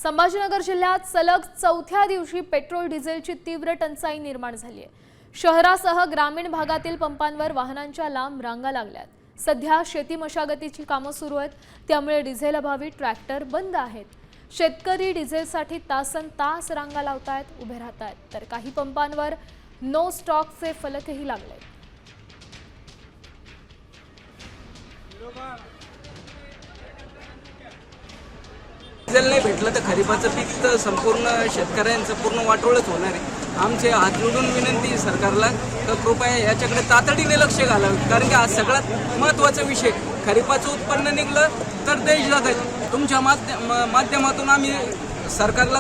संभाजीनगर जिल्ह्यात सलग चौथ्या दिवशी पेट्रोल डिझेलची तीव्र टंचाई निर्माण झाली आहे। शहरासह ग्रामीण भागातील पंपांवर वाहनांच्या लांब रांगा लागल्यात। सध्या शेती मशागतीची कामे सुरू आहेत, त्यामुळे डिझेल अभावी ट्रॅक्टर बंद आहेत। शेतकरी डिझेलसाठी तासनतास रांगा लावतायत, उभे राहतायत, तर काही पंपांवर नो स्टॉकचे फलकही लागलेत। डिझेल नाही भेटलं तर खरीपाचं पीक तर संपूर्ण शेतकऱ्यांचं पूर्ण वाटोळच होणार आहे। आमचे हात जोडून विनंती आहे सरकारला तर कृपया याच्याकडे तातडीने लक्ष घालावे, कारण की हा सगळ्यात महत्त्वाचा विषय। खरीपाचं उत्पन्न निघलं तर देश जगेल। तुमच्या माध्यमातून आम्ही सरकारला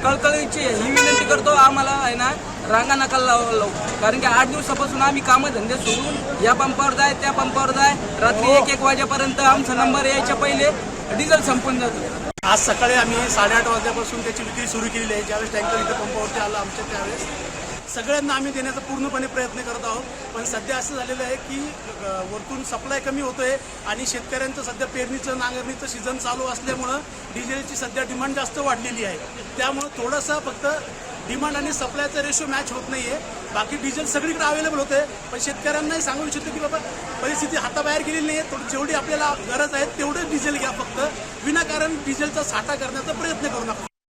कळकळीची ही विनंती करतो, आम्हाला आहे ना रांगा नका लावू, कारण की 8 दिवसापासून आम्ही कामधंदे सोडून या पंपावर जाय त्या पंपावर जाय, रात्री 1-1 वाजेपर्यंत आमचा नंबर यायच्या पहिले डिझेल संपून जातो। आज सकाळी आम्ही 8:30 वाजल्यापासून त्याची विक्री सुरू केलेली आहे। ज्यावेळेस टँकर इथे पंपावरती आला आमच्या त्यावेळेस सगळ्यांना आम्ही देण्याचा पूर्णपणे प्रयत्न करत आहोत, पण सध्या असं झालेलं आहे की वरतून सप्लाय कमी होतोय आणि शेतकऱ्यांचं सध्या पेरणीचं नांगरणीचं सीझन चालू असल्यामुळं डिझेलची सध्या डिमांड जास्त वाढलेली आहे। त्यामुळं थोडंसं फक्त डिमांड आणि सप्लायचा रेशो मॅच होत नाही आहे। बाकी डिझेल सगळीकडे अवेलेबल होते, पण शेतकऱ्यांनाही सांगू इच्छितो की बाबा परिस्थिती हाताबाहेर गेलेली नाही आहे, जेवढी आपल्याला गरज आहे तेवढं डिझेल घ्या, फक्त विनाकारण डिझेलचा साठा करण्याचा प्रयत्न करू नका।